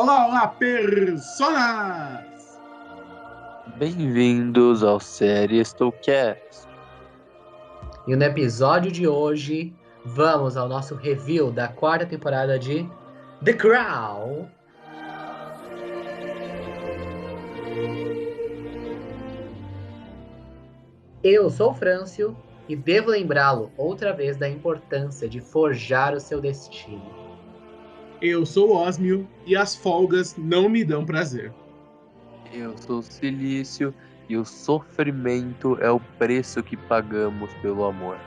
Olá, olá, personas! Bem-vindos ao Série Stowcast. E no episódio de hoje, vamos ao nosso review da quarta temporada de The Crown. Eu sou o Frâncio e devo lembrá-lo outra vez da importância de forjar o seu destino. Eu sou o Osmio e as folgas não me dão prazer. Eu sou o Silício e o sofrimento é o preço que pagamos pelo amor.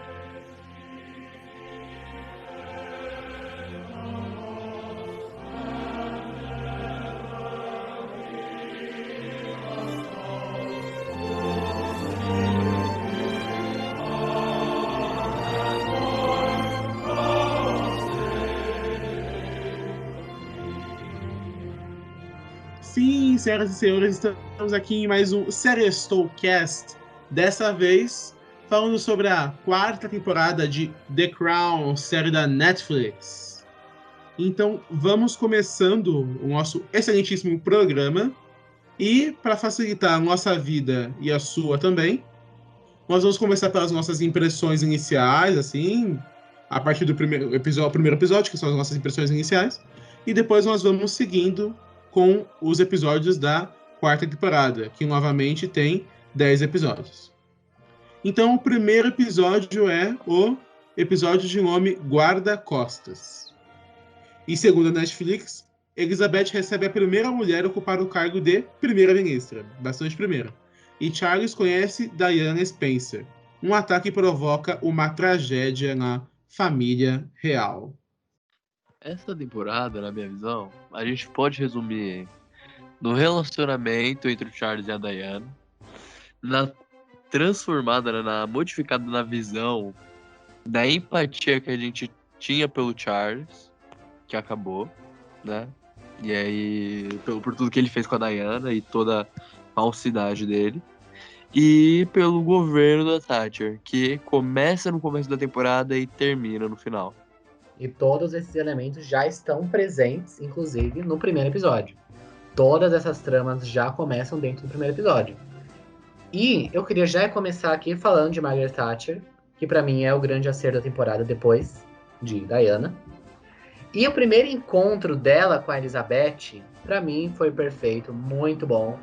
Sim, senhoras e senhores, estamos aqui em mais um Seriestowcast. Dessa vez, falando sobre a quarta temporada de The Crown, série da Netflix. Então, vamos começando o nosso excelentíssimo programa. E, para facilitar a nossa vida e a sua também, nós vamos começar pelas nossas impressões iniciais, assim, a partir do primeiro episódio, que são as nossas impressões iniciais. E depois nós vamos seguindo com os episódios da quarta temporada, que novamente tem 10 episódios. Então, o primeiro episódio é o episódio de nome Guarda-Costas. E segundo a Netflix, Elizabeth recebe a primeira mulher a ocupar o cargo de primeira-ministra, bastante primeira. E Charles conhece Diana Spencer. Um ataque provoca uma tragédia na família real. Essa temporada, na minha visão, a gente pode resumir no relacionamento entre o Charles e a Diana, modificada na visão da empatia que a gente tinha pelo Charles, que acabou, né? E aí, por tudo que ele fez com a Diana e toda a falsidade dele. E pelo governo da Thatcher, que começa no começo da temporada e termina no final. E todos esses elementos já estão presentes, inclusive, no primeiro episódio. Todas essas tramas já começam dentro do primeiro episódio. E eu queria já começar aqui falando de Margaret Thatcher, que para mim é o grande acerto da temporada depois de Diana. E o primeiro encontro dela com a Elizabeth, para mim foi perfeito, muito bom.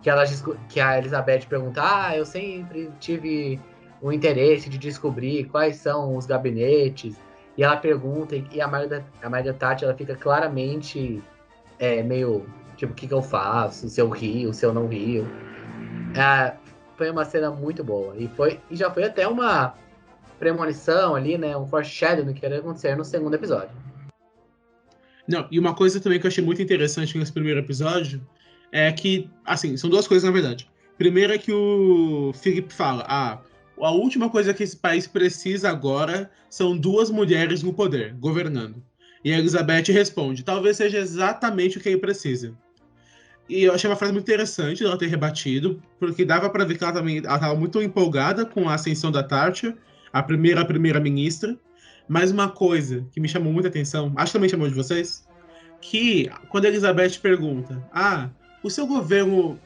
Que a Elizabeth pergunta: eu sempre tive o interesse de descobrir quais são os gabinetes. E ela pergunta, e a Margaret Thatcher, ela fica claramente meio tipo, o que eu faço? Se eu rio, se eu não rio. Foi uma cena muito boa. E já foi até uma premonição ali, né? Um foreshadowing do que ia acontecer no segundo episódio. Não, e uma coisa também que eu achei muito interessante nesse primeiro episódio é que, assim, são duas coisas na verdade. Primeiro é que o Philip fala: a última coisa que esse país precisa agora são duas mulheres no poder, governando. E a Elizabeth responde: talvez seja exatamente o que ele precisa. E eu achei uma frase muito interessante ela ter rebatido, porque dava para ver que ela estava muito empolgada com a ascensão da Thatcher, a primeira-ministra. Mas uma coisa que me chamou muita atenção, acho que também chamou de vocês, que quando a Elizabeth pergunta: o seu governo,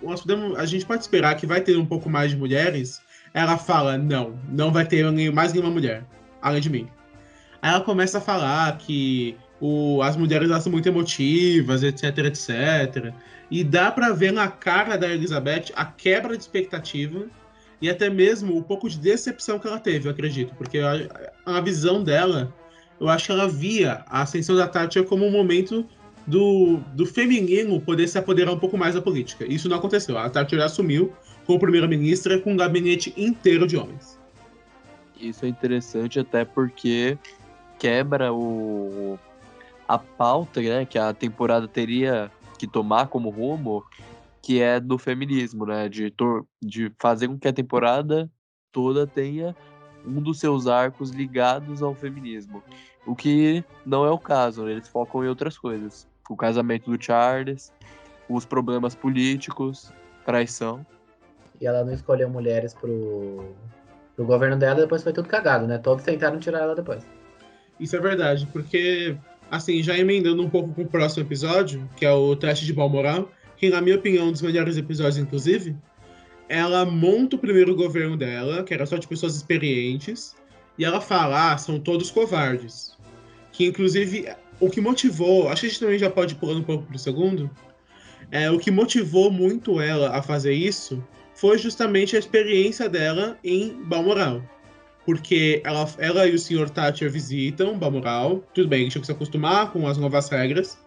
a gente pode esperar que vai ter um pouco mais de mulheres? Ela fala: não vai ter mais nenhuma mulher, além de mim. Aí ela começa a falar que as mulheres elas são muito emotivas, etc, etc. E dá pra ver na cara da Elizabeth a quebra de expectativa e até mesmo um pouco de decepção que ela teve, eu acredito. Porque a visão dela, eu acho que ela via a ascensão da Thatcher como um momento do feminino poder se apoderar um pouco mais da política. Isso não aconteceu. A Thatcher assumiu como primeira-ministra com um gabinete inteiro de homens. Isso é interessante até porque quebra a pauta, né, que a temporada teria que tomar como rumo, que é do feminismo, né, de fazer com que a temporada toda tenha um dos seus arcos ligados ao feminismo. O que não é o caso, né? Eles focam em outras coisas. O casamento do Charles, os problemas políticos, traição. E ela não escolheu mulheres pro governo dela, depois foi tudo cagado, né? Todos tentaram tirar ela depois. Isso é verdade, porque assim, já emendando um pouco com o próximo episódio, que é o teste de Balmoral, que na minha opinião é um dos melhores episódios, inclusive, ela monta o primeiro governo dela, que era só de pessoas experientes, e ela fala, são todos covardes. Que, inclusive, o que motivou, acho que a gente também já pode ir pulando um pouco pro segundo, o que motivou muito ela a fazer isso foi justamente a experiência dela em Balmoral. Porque ela e o Sr. Thatcher visitam Balmoral, tudo bem, tinham que se acostumar com as novas regras,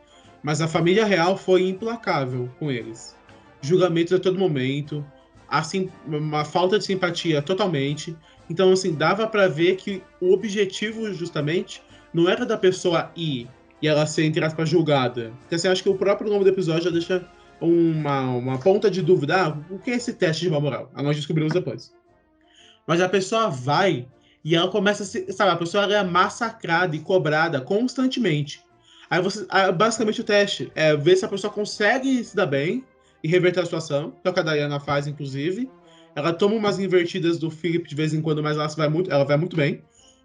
mas a família real foi implacável com eles. Julgamentos a todo momento, assim, uma falta de simpatia totalmente. Então, assim, dava pra ver que o objetivo, justamente, não era da pessoa ir e ela ser, entre aspas, julgada. Porque, assim, acho que o próprio nome do episódio já deixa uma ponta de dúvida. O que é esse teste de moral? Nós descobrimos depois. Mas a pessoa vai e ela começa a se, sabe, a pessoa é massacrada e cobrada constantemente. Basicamente o teste é ver se a pessoa consegue se dar bem e reverter a situação, que é o que a Diana faz, inclusive. Ela toma umas invertidas do Philip de vez em quando, mas ela vai muito bem.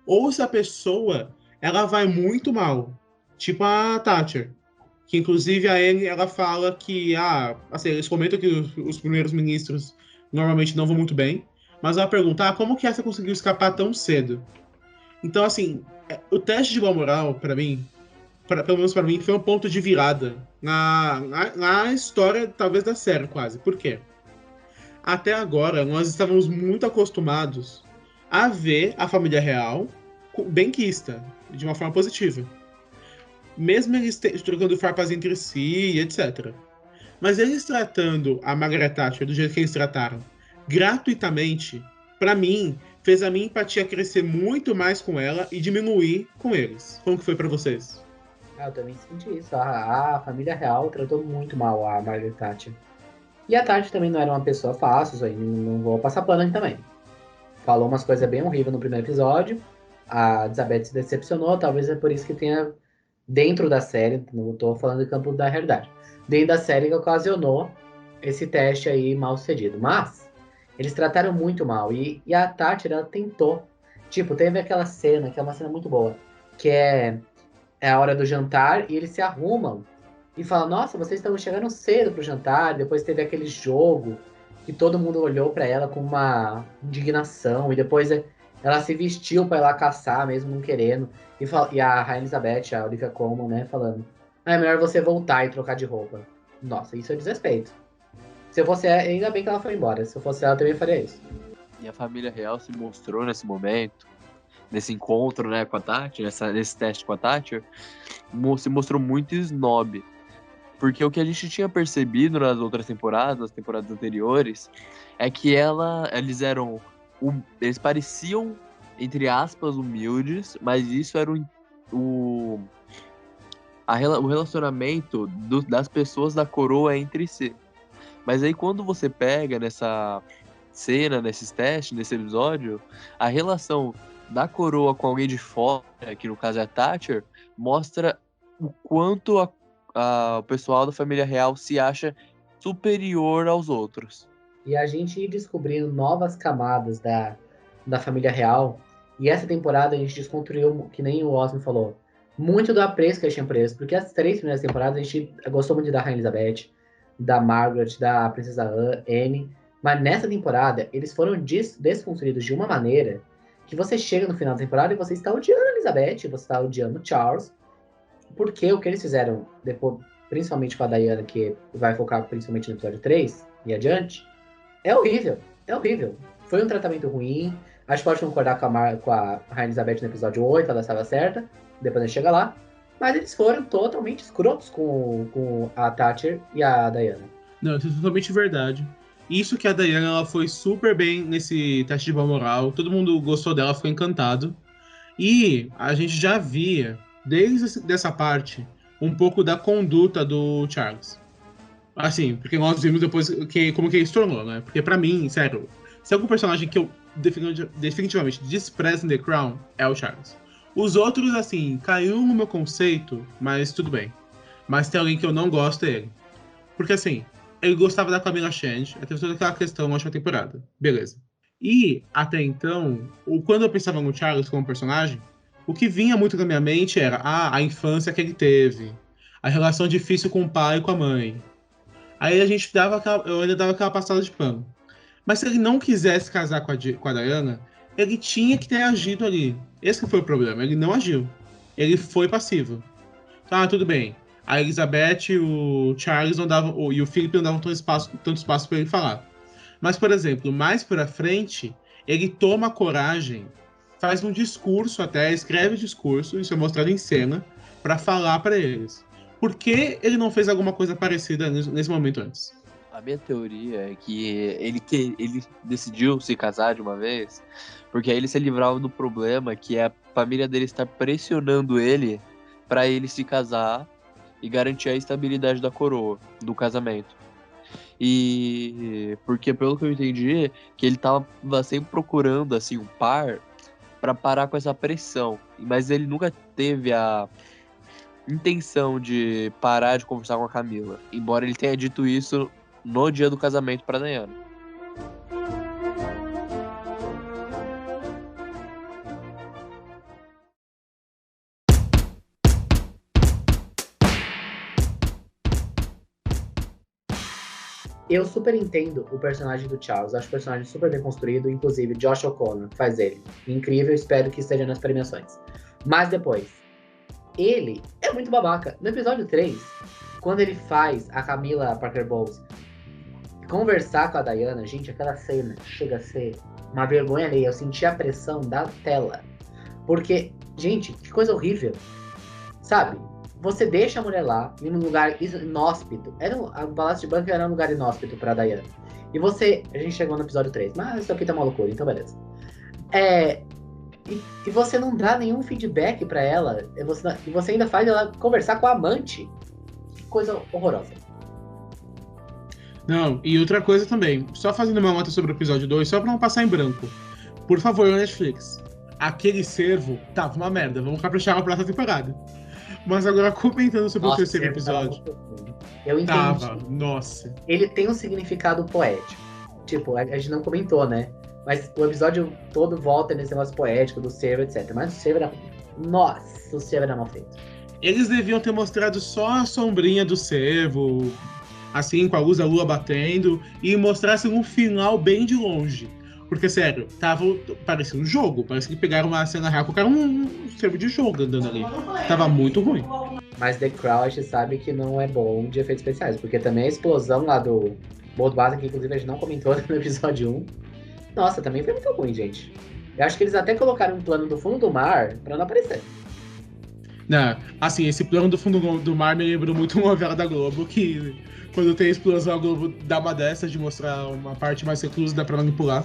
Ou se a pessoa, ela vai muito mal, tipo a Thatcher. Que inclusive a Anne, ela fala que, assim, eles comentam que os primeiros ministros normalmente não vão muito bem, mas ela pergunta, como que essa conseguiu escapar tão cedo? Então, assim, o teste de boa moral, pra mim, pelo menos pra mim, foi um ponto de virada na história, talvez, da série, quase. Por quê? Até agora, nós estávamos muito acostumados a ver a família real benquista, de uma forma positiva. Mesmo eles trocando farpas entre si, etc. Mas eles tratando a Margaret Thatcher do jeito que eles trataram, gratuitamente, pra mim, fez a minha empatia crescer muito mais com ela e diminuir com eles. Como que foi pra vocês? Eu também senti isso. A família real tratou muito mal a Margaret Thatcher. E a Thatcher também não era uma pessoa fácil, isso aí não vou passar pano aqui também. Falou umas coisas bem horríveis no primeiro episódio. A Elizabeth se decepcionou, talvez é por isso que tenha, dentro da série, não estou falando do campo da realidade, dentro da série que ocasionou esse teste aí mal sucedido. Mas eles trataram muito mal. E a Thatcher, ela tentou. Tipo, teve aquela cena, que é uma cena muito boa, que é a hora do jantar e eles se arrumam e falam: Nossa, vocês estão chegando cedo pro jantar. Depois teve aquele jogo que todo mundo olhou para ela com uma indignação e depois ela se vestiu para ir lá caçar, mesmo não querendo. E a Rainha Elizabeth, a Olivia Colman, né, falando: é melhor você voltar e trocar de roupa. Nossa, isso é desrespeito. Se eu fosse ela, ainda bem que ela foi embora. Se eu fosse ela, eu também faria isso. E a família real se mostrou nesse momento, nesse encontro, né, com a Thatcher, nesse teste com a Thatcher, se mostrou muito snob. Porque o que a gente tinha percebido nas outras temporadas, nas temporadas anteriores, é que eles pareciam, entre aspas, humildes, mas isso era o relacionamento das pessoas da coroa entre si. Mas aí quando você pega nessa cena, nesses testes, nesse episódio, a relação da coroa com alguém de fora, que no caso é a Thatcher, mostra o quanto o pessoal da família real se acha superior aos outros. E a gente ir descobrindo novas camadas da família real. E essa temporada a gente desconstruiu, que nem o Osmo falou, muito do apreço que a gente tinha por eles. Porque as 3 primeiras temporadas a gente gostou muito da Rainha Elizabeth, da Margaret, da Princesa Anne. Mas nessa temporada, eles foram desconstruídos de uma maneira que você chega no final da temporada e você está odiando a Elizabeth, você está odiando o Charles. Porque o que eles fizeram, depois, principalmente com a Diana, que vai focar principalmente no episódio 3 e adiante, é horrível. É horrível. Foi um tratamento ruim. Acho que pode concordar com a Rainha Elizabeth no episódio 8, ela estava certa. Depois a gente chega lá. Mas eles foram totalmente escrotos com a Thatcher e a Diana. Não, isso é totalmente verdade. Isso que a Diana, ela foi super bem nesse teste de boa moral. Todo mundo gostou dela, ficou encantado. E a gente já via, desde essa parte, um pouco da conduta do Charles. Assim, porque nós vimos depois como que ele se tornou, né? Porque pra mim, sério, se algum personagem que eu definitivamente desprezo em The Crown, é o Charles. Os outros, assim, caiu no meu conceito, mas tudo bem. Mas tem alguém que eu não gosto, é ele. Porque, assim, ele gostava da Camila Change, teve toda aquela questão na última temporada. Beleza. E, até então, quando eu pensava no Charles como personagem, o que vinha muito na minha mente era a infância que ele teve, a relação difícil com o pai e com a mãe. Aí eu ainda dava aquela passada de pano. Mas se ele não quisesse casar com a Diana, ele tinha que ter agido ali. Esse que foi o problema, ele não agiu. Ele foi passivo. Tá, tudo bem. A Elizabeth, o Charles não davam, e o Philip não davam tanto espaço para ele falar. Mas, por exemplo, mais pra frente, ele toma coragem, faz um discurso até, escreve discurso, isso é mostrado em cena, para falar para eles. Por que ele não fez alguma coisa parecida nesse momento antes? A minha teoria é que ele decidiu se casar de uma vez, porque aí ele se livrava do problema que é a família dele estar pressionando ele para ele se casar e garantir a estabilidade da coroa, do casamento. E porque, pelo que eu entendi, que ele tava sempre procurando assim um par para parar com essa pressão, mas ele nunca teve a intenção de parar de conversar com a Camila, embora ele tenha dito isso no dia do casamento para Diana. Eu super entendo o personagem do Charles, acho o personagem super bem construído, inclusive Josh O'Connor faz ele. Incrível, espero que esteja nas premiações. Mas depois, ele é muito babaca. No episódio 3, quando ele faz a Camila Parker Bowles conversar com a Diana, gente, aquela cena chega a ser uma vergonha alheia. Eu senti a pressão da tela. Porque, gente, que coisa horrível. Sabe? Você deixa a mulher lá, em um lugar inóspito. A Palácio de Buckingham era um lugar inóspito pra Diana. E você... A gente chegou no episódio 3. Mas isso aqui tá uma loucura, então beleza. E você não dá nenhum feedback pra ela. E você ainda faz ela conversar com a amante. Que coisa horrorosa. Não, e outra coisa também. Só fazendo uma nota sobre o episódio 2, só pra não passar em branco. Por favor, Netflix. Aquele cervo tava uma merda. Vamos caprichar na próxima temporada. Mas agora, comentando sobre o terceiro episódio. Eu entendi. Tava, nossa. Ele tem um significado poético. Tipo, a gente não comentou, né? Mas o episódio todo volta nesse negócio poético do cervo, etc. Mas o cervo era... Nossa, o cervo era mal feito. Eles deviam ter mostrado só a sombrinha do cervo, assim, com a luz da lua batendo, e mostrassem um final bem de longe. Porque, sério, parecia um jogo. Parece que pegaram uma cena real, colocaram um cervo de jogo andando ali. Tava muito ruim. Mas The Crown a gente sabe que não é bom de efeitos especiais, porque também a explosão lá do Bold Base, que inclusive a gente não comentou no episódio 1, nossa, também foi muito ruim, gente. Eu acho que eles até colocaram um plano do fundo do mar pra não aparecer. Não, assim, esse plano do fundo do mar me lembrou muito uma novela da Globo, que quando tem explosão a Globo dá uma dessas de mostrar uma parte mais reclusa, dá pra manipular.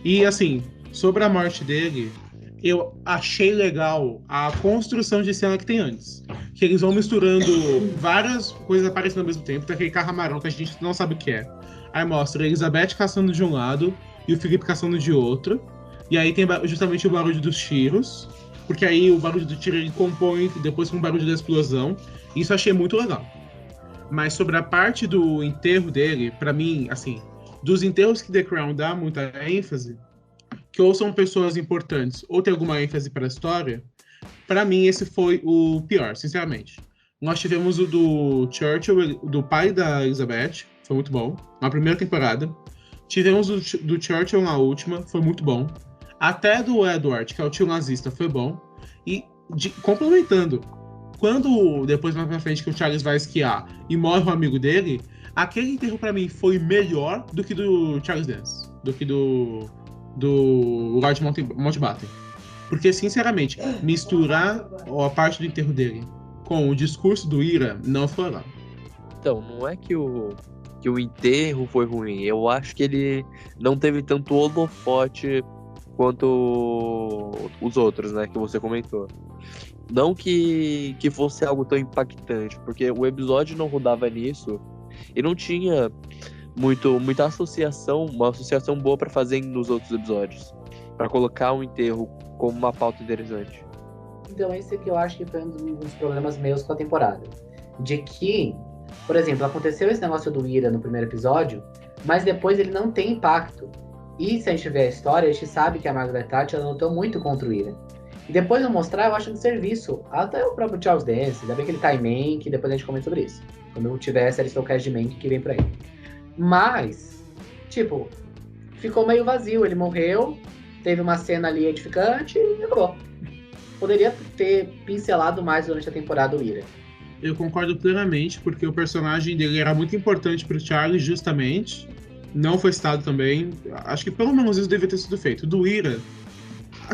E assim, sobre a morte dele, eu achei legal a construção de cena que tem antes. Que eles vão misturando várias coisas aparecendo ao mesmo tempo. Tem aquele carro amarelo que a gente não sabe o que é. Aí mostra a Elizabeth caçando de um lado e o Philip caçando de outro. E aí tem justamente o barulho dos tiros. Porque aí o barulho do tiro ele compõe depois com o barulho da explosão. Isso eu achei muito legal. Mas sobre a parte do enterro dele, pra mim, assim... Dos enterros que The Crown dá muita ênfase, que ou são pessoas importantes ou tem alguma ênfase para a história, para mim esse foi o pior, sinceramente. Nós tivemos o do Churchill, do pai da Elizabeth, foi muito bom, na primeira temporada. Tivemos o do Churchill na última, foi muito bom. Até do Edward, que é o tio nazista, foi bom. E complementando, quando depois mais pra frente que o Charles vai esquiar e morre um amigo dele, aquele enterro pra mim foi melhor do que do Charles Dance, do que do Lord Mountbatten. Porque, sinceramente, misturar a parte do enterro dele com o discurso do Ira não foi lá. Então, não é que o enterro foi ruim. Eu acho que ele não teve tanto holofote quanto os outros, né, que você comentou. Não que fosse algo tão impactante, porque o episódio não rodava nisso e não tinha muita associação, uma associação boa pra fazer nos outros episódios, pra colocar um enterro como uma pauta interessante. Então esse que eu acho que foi um dos problemas meus com a temporada, de que, por exemplo, aconteceu esse negócio do Ira no primeiro episódio, mas depois ele não tem impacto. E se a gente vê a história, a gente sabe que a Margaret Thatcher lutou muito contra o Ira. E depois eu mostrar, eu acho de serviço. Até o próprio Charles Dance, ainda bem que ele tá em Mank, depois a gente comenta sobre isso. Quando eu tiver a série Stocast de Mank que vem por aí. Mas, tipo, ficou meio vazio. Ele morreu, teve uma cena ali edificante e acabou. Poderia ter pincelado mais durante a temporada o Ira. Eu concordo plenamente, porque o personagem dele era muito importante pro Charlie, justamente. Não foi citado também. Acho que pelo menos isso devia ter sido feito. Do Ira,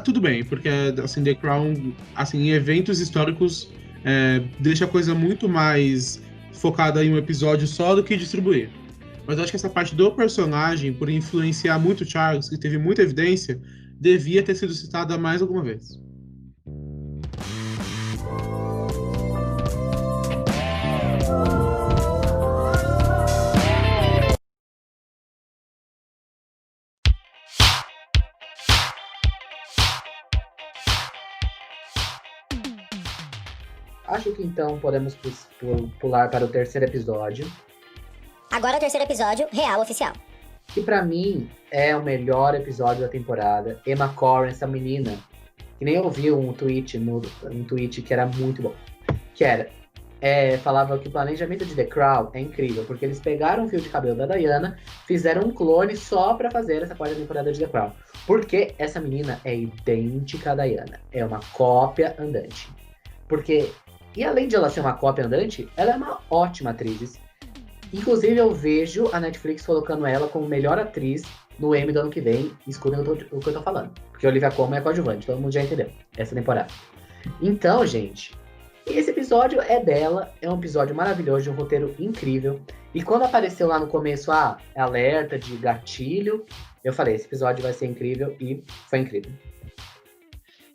tudo bem, porque assim, The Crown, assim, em eventos históricos, deixa a coisa muito mais focada em um episódio só do que distribuir. Mas eu acho que essa parte do personagem, por influenciar muito o Charles, que teve muita evidência, devia ter sido citada mais alguma vez. Acho que então podemos pular para o terceiro episódio. Agora o terceiro episódio, real oficial. Que pra mim é o melhor episódio da temporada. Emma Corrin, essa menina, que nem eu vi um tweet que era muito bom. Que era, falava que o planejamento de The Crown é incrível, porque eles pegaram o fio de cabelo da Diana, fizeram um clone só pra fazer essa quarta temporada de The Crown. Porque essa menina é idêntica à Diana. É uma cópia andante. E além de ela ser uma cópia andante, ela é uma ótima atriz. Inclusive, eu vejo a Netflix colocando ela como melhor atriz no Emmy do ano que vem. Escutem o que eu tô falando. Porque Olivia Colman é coadjuvante, todo mundo já entendeu essa temporada. Então, gente, esse episódio é dela. É um episódio maravilhoso, de um roteiro incrível. E quando apareceu lá no começo, alerta de gatilho, eu falei, esse episódio vai ser incrível, e foi incrível.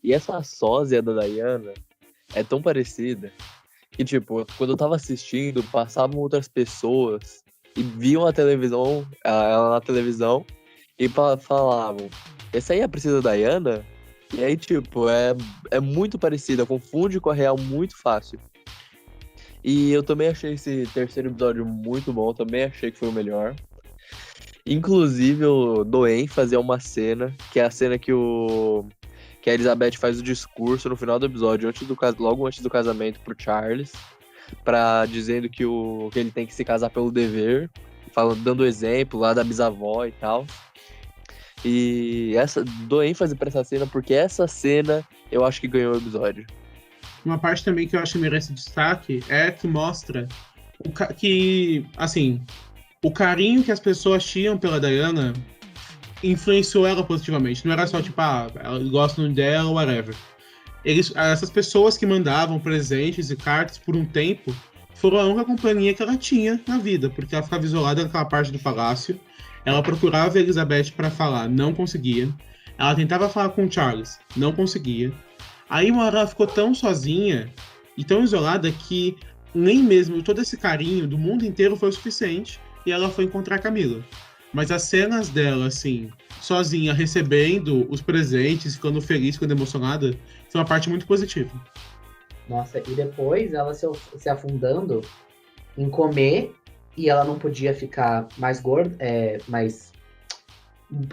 E essa sósia da Diana é tão parecida que, tipo, quando eu tava assistindo, passavam outras pessoas e viam ela na televisão e falavam, essa aí é a Princesa Diana? E aí, tipo, é muito parecida, confunde com a real muito fácil. E eu também achei esse terceiro episódio muito bom, também achei que foi o melhor. Inclusive, eu dou ênfase a uma cena, que é a cena que a Elizabeth faz o discurso no final do episódio, logo antes do casamento pro Charles, dizendo que ele tem que se casar pelo dever, dando exemplo lá da bisavó e tal. E dou ênfase pra essa cena, porque essa cena eu acho que ganhou o episódio. Uma parte também que eu acho que merece destaque é que mostra que, assim, o carinho que as pessoas tinham pela Diana influenciou ela positivamente. Não era só, tipo, elas gostam dela, whatever. Essas pessoas que mandavam presentes e cartas por um tempo foram a única companhia que ela tinha na vida, porque ela ficava isolada naquela parte do palácio. Ela procurava a Elizabeth para falar, não conseguia. Ela tentava falar com o Charles, não conseguia. Aí uma hora ela ficou tão sozinha e tão isolada que nem mesmo todo esse carinho do mundo inteiro foi o suficiente, e ela foi encontrar a Camila. Mas as cenas dela, assim, sozinha, recebendo os presentes, ficando feliz, ficando emocionada, foi uma parte muito positiva. Nossa, e depois ela se afundando em comer, e ela não podia ficar mais gorda,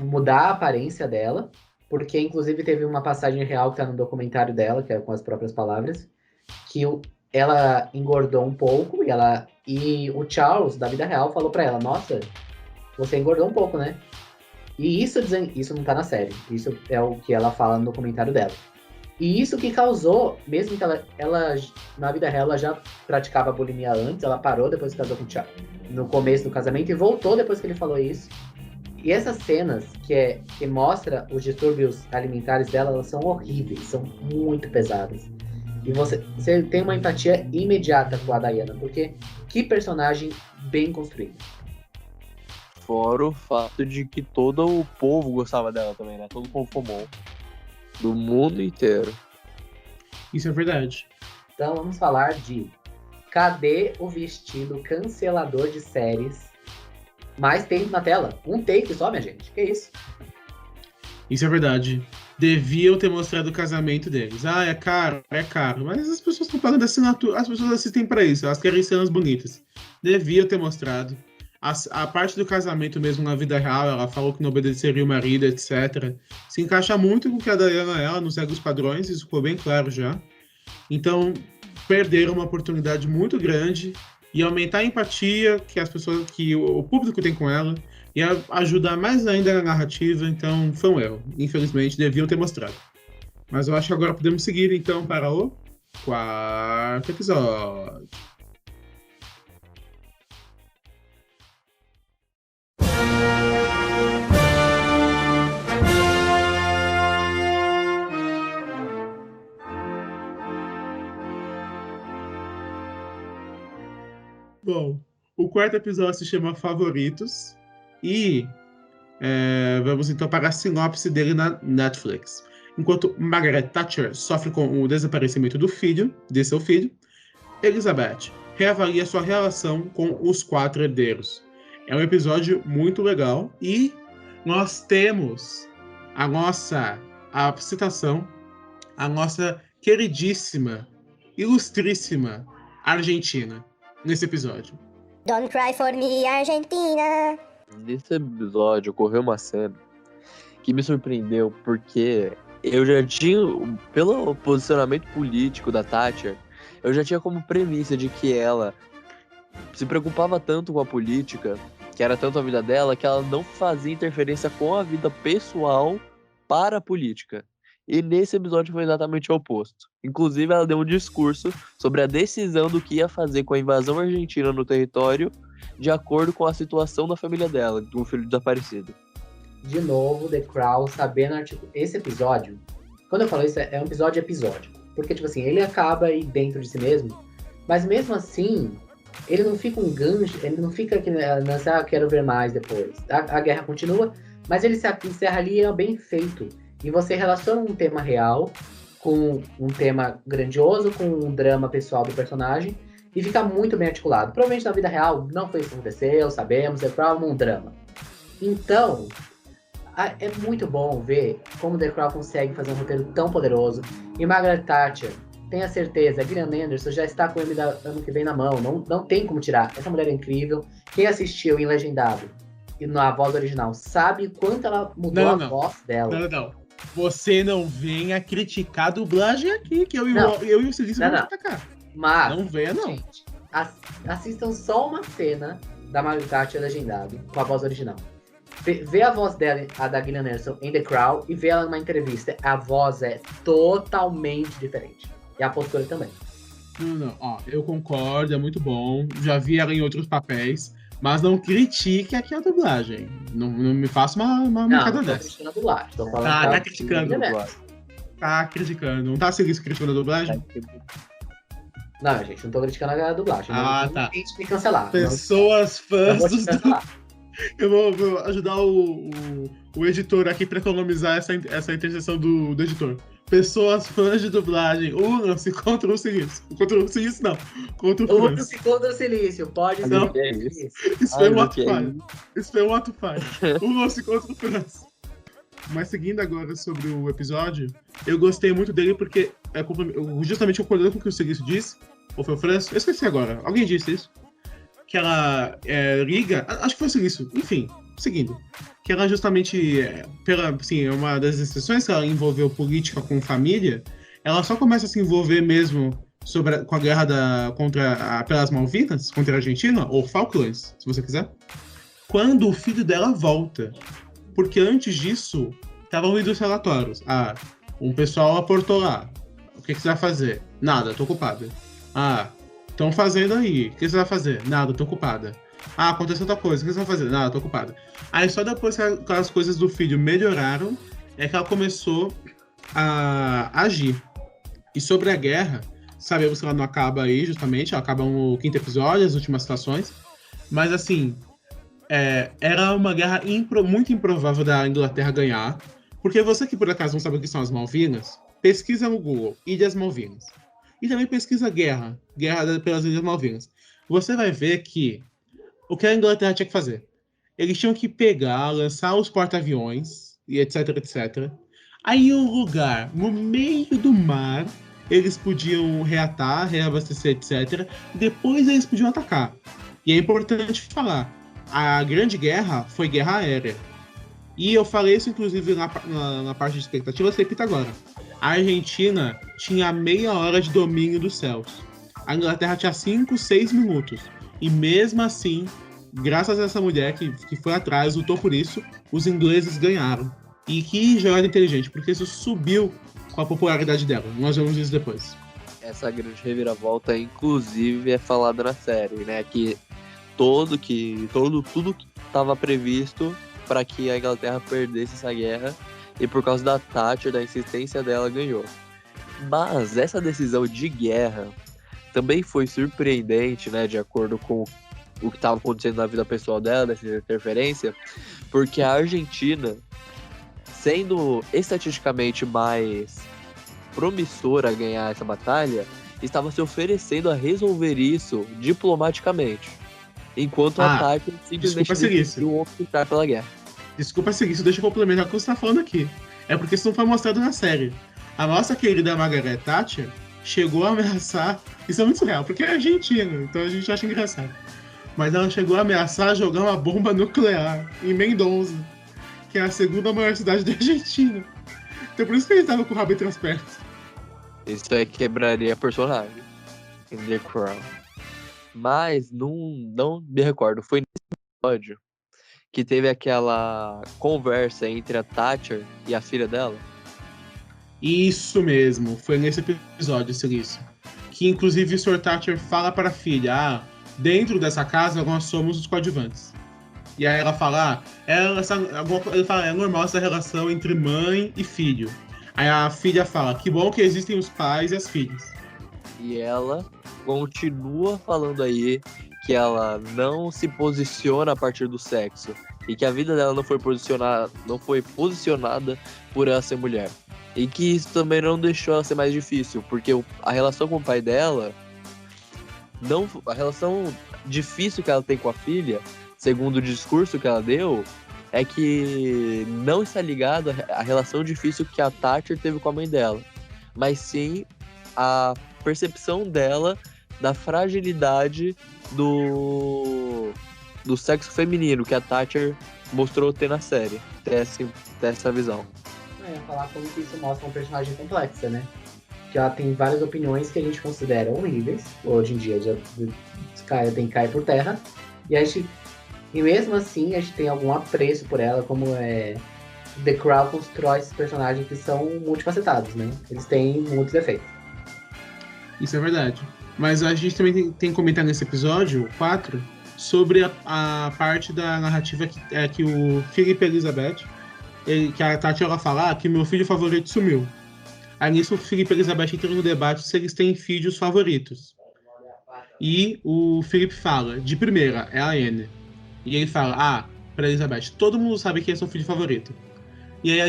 mudar a aparência dela, porque inclusive teve uma passagem real que tá no documentário dela, que é com as próprias palavras, que ela engordou um pouco, e o Charles, da vida real, falou pra ela, nossa, você engordou um pouco, né? E isso não tá na série. Isso é o que ela fala no documentário dela. E isso que causou, mesmo que ela na vida real, ela já praticava bulimia antes, ela parou depois que casou com o Thiago, no começo do casamento, e voltou depois que ele falou isso. E essas cenas que mostra os distúrbios alimentares dela, elas são horríveis, são muito pesadas. E você tem uma empatia imediata com a Diana, porque que personagem bem construído. Fora o fato de que todo o povo gostava dela também, né? Todo o povo comum. Do mundo inteiro. Isso é verdade. Então vamos falar de cadê o vestido cancelador de séries mais tempo na tela? Um take só, minha gente. Que isso? Isso é verdade. Deviam ter mostrado o casamento deles. É caro. Mas as pessoas estão pagando assinatura. As pessoas assistem pra isso. Elas querem cenas bonitas. Deviam ter mostrado. A parte do casamento mesmo na vida real, ela falou que não obedeceria o marido, etc. Se encaixa muito com o que a Diana é, ela não segue os padrões, isso ficou bem claro já. Então, perderam uma oportunidade muito grande e aumentar a empatia que as pessoas, que o público tem com ela e ajudar mais ainda na narrativa. Então, foi um erro. Infelizmente, deviam ter mostrado. Mas eu acho que agora podemos seguir, então, para o 4º episódio. Bom, o 4º episódio se chama Favoritos e vamos então para a sinopse dele na Netflix. Enquanto Margaret Thatcher sofre com o desaparecimento de seu filho, Elizabeth reavalia sua relação com os 4 herdeiros. É um episódio muito legal e nós temos a citação, a nossa queridíssima, ilustríssima Argentina nesse episódio. Don't cry for me, Argentina. Nesse episódio ocorreu uma cena que me surpreendeu, porque eu já tinha, pelo posicionamento político da Thatcher, eu já tinha como premissa de que ela se preocupava tanto com a política, que era tanto a vida dela, que ela não fazia interferência com a vida pessoal para a política. E nesse episódio foi exatamente o oposto. Inclusive, ela deu um discurso sobre a decisão do que ia fazer com a invasão argentina no território, de acordo com a situação da família dela, de um filho desaparecido. De novo, The Crown sabendo esse episódio, quando eu falo isso, é um episódio. Porque, tipo assim, ele acaba aí dentro de si mesmo, mas mesmo assim, ele não fica um gancho, ele não fica aqui nessa, quero ver mais depois. A guerra continua, mas ele se encerra ali e é bem feito. E você relaciona um tema real com um tema grandioso, com um drama pessoal do personagem, e fica muito bem articulado. Provavelmente na vida real não foi isso que aconteceu, sabemos, é para um drama. Então, é muito bom ver como The Crown consegue fazer um roteiro tão poderoso. E Margaret Thatcher, tenha certeza, a Gillian Anderson já está com o Emmy ano que vem na mão, não tem como tirar. Essa mulher é incrível. Quem assistiu em legendado e na voz original sabe quanto ela mudou a voz dela. Não. Você não venha criticar a dublagem aqui, que eu e o Silício vamos atacar. Mas, não venha, não. Gente, assistam só uma cena da Margaret Thatcher legendado, com a voz original. Vê a voz dela, a da Gillian Anderson, em The Crown, e vê ela numa entrevista. A voz é totalmente diferente. E a postura também. Não. Ó, eu concordo, é muito bom. Já vi ela em outros papéis. Mas não critique aqui a dublagem. Não me faça uma mercado dessa. Não, tô criticando a dublagem. Tô falando tá criticando. Tá criticando. Não tá criticando a dublagem? Não, gente, não tô criticando a dublagem. Tá. Não tem que me cancelar. Pessoas fãs dos... Eu vou ajudar o editor aqui pra economizar essa interseção do editor. Pessoas fãs de dublagem, unam-se contra o Silício. Contra o Silício, não. Contra o França. Unam-se contra o Silício, pode ser. Não. Isso foi um ato falho. Isso foi um ato falho. Unam-se contra o França. Mas seguindo agora sobre o episódio, eu gostei muito dele porque justamente concordando com o que o Silício disse, ou foi o França, eu esqueci agora, alguém disse isso, que ela liga, acho que foi o Silício, enfim, seguindo, que ela justamente, é uma das exceções que ela envolveu política com família, ela só começa a se envolver mesmo com a guerra pelas Malvinas, contra a Argentina, ou Falklands, se você quiser, quando o filho dela volta. Porque antes disso, estavam indo os relatórios. Um pessoal aportou lá. O que você vai fazer? Nada, tô ocupada. Estão fazendo aí. O que você vai fazer? Nada, tô ocupada. Aconteceu outra coisa. O que você vai fazer? Nada, tô ocupada. Aí só depois que as coisas do filho melhoraram, é que ela começou a agir. E sobre a guerra, sabemos que ela não acaba aí, justamente. Ela acaba no 5º episódio, as últimas situações. Mas assim... era uma guerra muito improvável da Inglaterra ganhar, porque você que por acaso não sabe o que são as Malvinas, pesquisa no Google, Ilhas Malvinas, e também pesquisa guerra pelas Ilhas Malvinas. Você vai ver que o que a Inglaterra tinha que fazer? Eles tinham que lançar os porta-aviões, e etc, etc. Aí um lugar no meio do mar, eles podiam reabastecer, etc. Depois eles podiam atacar. E é importante falar, a Grande Guerra foi guerra aérea. E eu falei isso, inclusive, na parte de expectativa, eu repito agora. A Argentina tinha meia hora de domínio dos céus. A Inglaterra tinha 5, 6 minutos. E mesmo assim, graças a essa mulher que foi atrás, lutou por isso, os ingleses ganharam. E que jogada inteligente, porque isso subiu com a popularidade dela. Nós vamos ver isso depois. Essa grande reviravolta, inclusive, é falada na série, né? Que tudo que estava previsto para que a Inglaterra perdesse essa guerra, e por causa da Thatcher, da insistência dela, ganhou. Mas essa decisão de guerra também foi surpreendente, né, de acordo com o que estava acontecendo na vida pessoal dela, dessa interferência, porque a Argentina, sendo estatisticamente mais promissora a ganhar essa batalha, estava se oferecendo a resolver isso diplomaticamente, enquanto a Thatcher simplesmente decidiu optar pela guerra. Desculpa seguir, isso deixa eu complementar o que você está falando aqui. É porque isso não foi mostrado na série. A nossa querida Margaret Thatcher chegou a ameaçar, isso é muito surreal, porque é argentino, então a gente acha engraçado. Mas ela chegou a ameaçar jogar uma bomba nuclear em Mendoza, que é a segunda maior cidade da Argentina. Então por isso que ele estava com o rabo entre as pernas. Isso aí quebraria a personagem em The Crown. Mas não me recordo, foi nesse episódio que teve aquela conversa entre a Thatcher e a filha dela? Isso mesmo, foi nesse episódio, Silício. Que inclusive o Sr. Thatcher fala para a filha, dentro dessa casa nós somos os coadjuvantes. E aí ela fala, ele fala, é normal essa relação entre mãe e filho. Aí a filha fala, que bom que existem os pais e as filhas. E ela continua falando aí que ela não se posiciona a partir do sexo e que a vida dela não foi posicionada por ela ser mulher. E que isso também não deixou ela ser mais difícil, porque a relação com o pai dela, a relação difícil que ela tem com a filha, segundo o discurso que ela deu, é que não está ligado à relação difícil que a Thatcher teve com a mãe dela, mas sim a percepção dela da fragilidade do sexo feminino que a Thatcher mostrou ter na série, ter essa visão. Eu ia falar como que isso mostra uma personagem complexa, né? Que ela tem várias opiniões que a gente considera horríveis, hoje em dia já tem que cair por terra, e mesmo assim a gente tem algum apreço por ela, como The Crown constrói esses personagens que são multifacetados, né? Eles têm muitos defeitos. Isso é verdade. Mas a gente também tem que comentar nesse episódio 4 sobre a parte da narrativa que o Philip e Elizabeth, que a Tati ela fala que meu filho favorito sumiu. Aí nisso o Philip e Elizabeth entram no debate se eles têm filhos favoritos. E o Philip fala, de primeira, é a Anne. E ele fala, pra Elizabeth, todo mundo sabe quem é seu filho favorito. E aí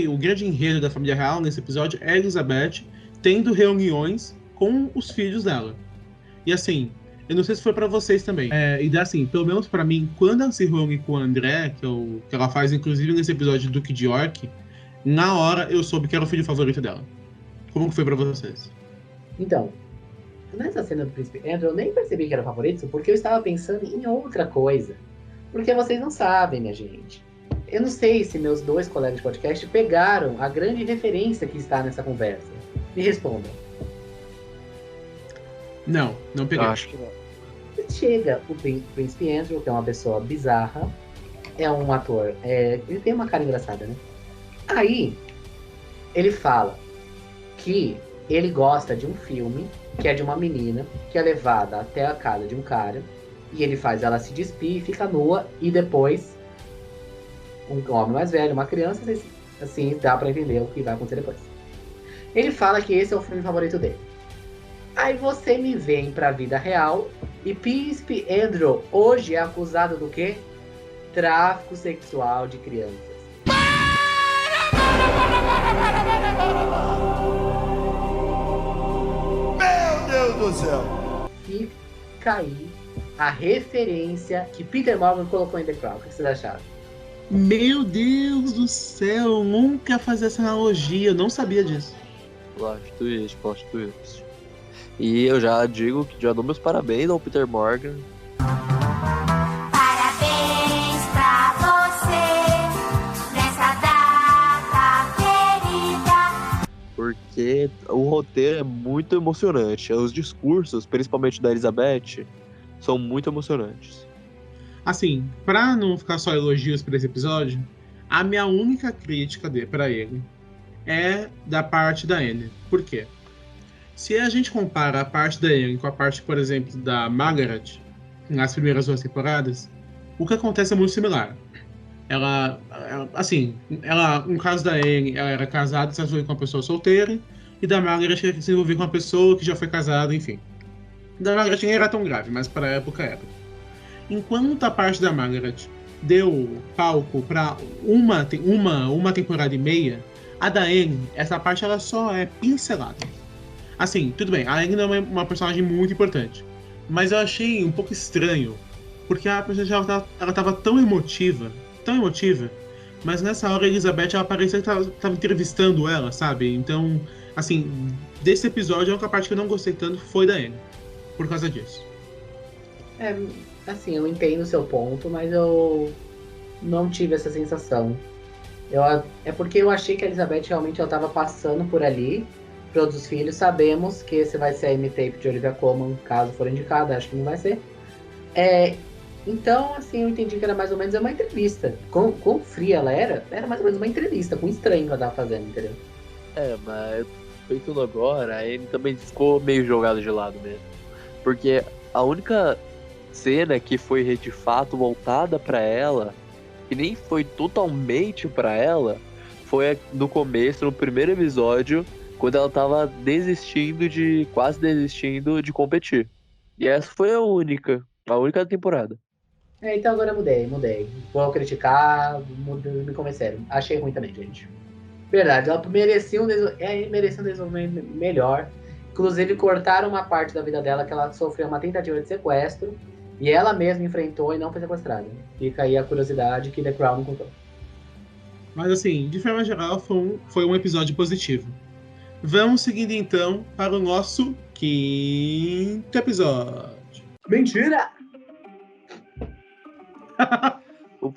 o grande enredo da família real nesse episódio é a Elizabeth tendo reuniões com os filhos dela. E assim, eu não sei se foi pra vocês também. E assim, pelo menos pra mim, quando ela se reúne com o André, que ela faz inclusive nesse episódio do Duque de York, na hora eu soube que era o filho favorito dela. Como que foi pra vocês? Então, nessa cena do Príncipe Andrew, eu nem percebi que era o favorito, porque eu estava pensando em outra coisa. Porque vocês não sabem, minha gente. Eu não sei se meus 2 colegas de podcast pegaram a grande referência que está nessa conversa. Me respondam. Não peguei. Acho que não. Chega o Príncipe Andrew, que é uma pessoa bizarra, é um ator, ele tem uma cara engraçada, né? Aí, ele fala que ele gosta de um filme que é de uma menina que é levada até a casa de um cara e ele faz ela se despir e fica nua, e depois um homem mais velho, uma criança, assim, dá pra entender o que vai acontecer depois. Ele fala que esse é o filme favorito dele. Aí você me vem pra vida real e Príncipe Andrew hoje é acusado do quê? Tráfico sexual de crianças. Meu Deus do céu! Fica aí a referência que Peter Morgan colocou em The Crown. O que vocês acharam? Meu Deus do céu, nunca fazia essa analogia, eu não sabia disso. Plot twist. E eu já digo que já dou meus parabéns ao Peter Morgan. porque o roteiro é muito emocionante. Os discursos, principalmente da Elizabeth, são muito emocionantes. Assim, pra não ficar só elogios pra esse episódio, a minha única crítica pra ele é da parte da Anne. Por quê? Se a gente compara a parte da Anne com a parte, por exemplo, da Margaret, nas primeiras 2 temporadas, o que acontece é muito similar. No caso da Anne, ela era casada, se envolveu com uma pessoa solteira, e da Margaret, ela se envolveu com uma pessoa que já foi casada, enfim. Da Margaret nem era tão grave, mas para a época era. Enquanto a parte da Margaret deu palco para uma temporada e meia, a da Anne, essa parte ela só é pincelada. Assim, tudo bem, a Anne não é uma personagem muito importante, mas eu achei um pouco estranho, porque a personagem ela tava tão emotiva, mas nessa hora a Elizabeth ela parecia que tava entrevistando ela, sabe? Então, assim, desse episódio a única parte que eu não gostei tanto foi da Anne, por causa disso. Assim, eu entendo o seu ponto, mas eu não tive essa sensação. É porque eu achei que a Elizabeth realmente ela tava passando por ali. Para outros filhos, sabemos que esse vai ser a M-Tape de Olivia Colman, caso for indicada, acho que não vai ser. Então, assim, eu entendi que era mais ou menos uma entrevista. Quão fria ela era mais ou menos uma entrevista, com um estranho que ela tava fazendo, entendeu? Mas pensando agora, a Anne também ficou meio jogada de lado mesmo. Porque a única cena que foi de fato voltada pra ela, que nem foi totalmente pra ela, foi no começo, no primeiro episódio, quando ela tava quase desistindo de competir. E essa foi a única temporada. Então agora eu mudei. Vou criticar, me convenceram. Achei ruim também, gente. Verdade, ela merecia um desenvolvimento melhor. Inclusive, cortaram uma parte da vida dela que ela sofreu uma tentativa de sequestro e ela mesma enfrentou e não foi sequestrada. Fica aí a curiosidade que The Crown não contou. Mas assim, de forma geral, foi um episódio positivo. Vamos seguindo então para o nosso 5º episódio. Mentira! O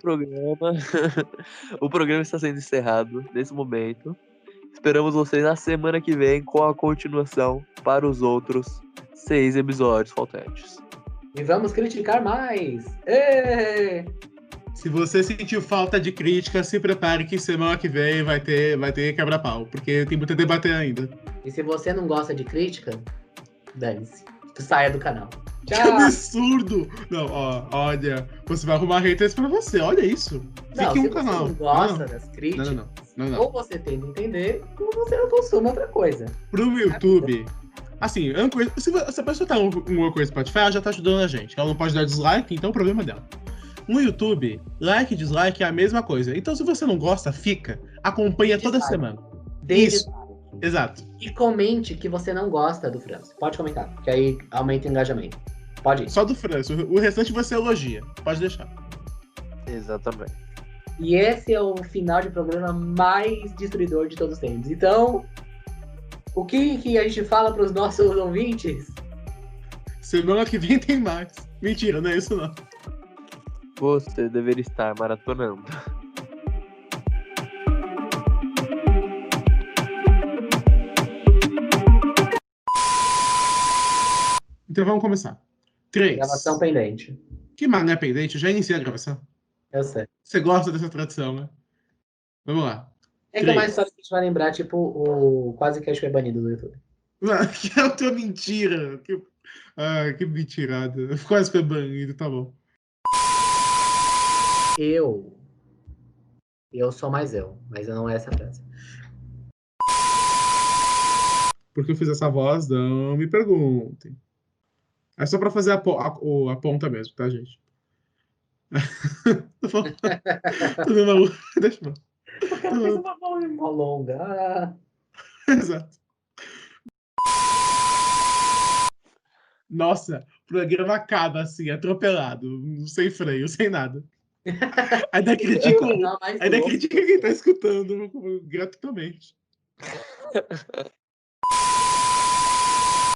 programa está sendo encerrado nesse momento. Esperamos vocês na semana que vem com a continuação para os outros 6 episódios faltantes. E vamos criticar mais! Êêê! Se você sentiu falta de crítica, se prepare que semana que vem vai ter quebra-pau, porque tem muito a debater ainda. E se você não gosta de crítica, dane-se. Saia do canal. Que Tchau! absurdo! Não, olha, você vai arrumar haters pra você, olha isso. Não, Fique se um canal. você não gosta das críticas, Não. ou você tenta entender, ou você não consome outra coisa. Pro YouTube, assim, se a pessoa tá uma coisa no Spotify, ela já tá ajudando a gente. Ela não pode dar dislike, então o problema é dela. No YouTube, like e dislike é a mesma coisa. Então, se você não gosta, fica. Acompanha toda semana. Isso. Exato. E comente que você não gosta do França. Pode comentar, que aí aumenta o engajamento. Pode ir. Só do França. O restante você elogia. Pode deixar. Exatamente. E esse é o final de programa mais destruidor de todos os tempos. Então, o que a gente fala para os nossos ouvintes? Semana que vem tem mais. Mentira, não é isso não. Você deveria estar maratonando. Então vamos começar. 3. Gravação pendente. Que mané pendente? Eu já iniciei a gravação. Eu sei. Você gosta dessa tradição, né? Vamos lá. É que é uma história que a gente vai lembrar, tipo, o Quase Cash foi banido do YouTube. Que é outra mentira. Que mentirada. Quase foi banido, tá bom. Eu sou mais eu, mas não é essa frase. Por que eu fiz essa voz? Não me perguntem. É só pra fazer a ponta mesmo, tá, gente? Tô dando uma... Deixa eu... O cara fez uma voz mó longa. Exato. Nossa, o programa acaba assim, atropelado, sem freio, sem nada. Ainda critica quem tá escutando gratuitamente.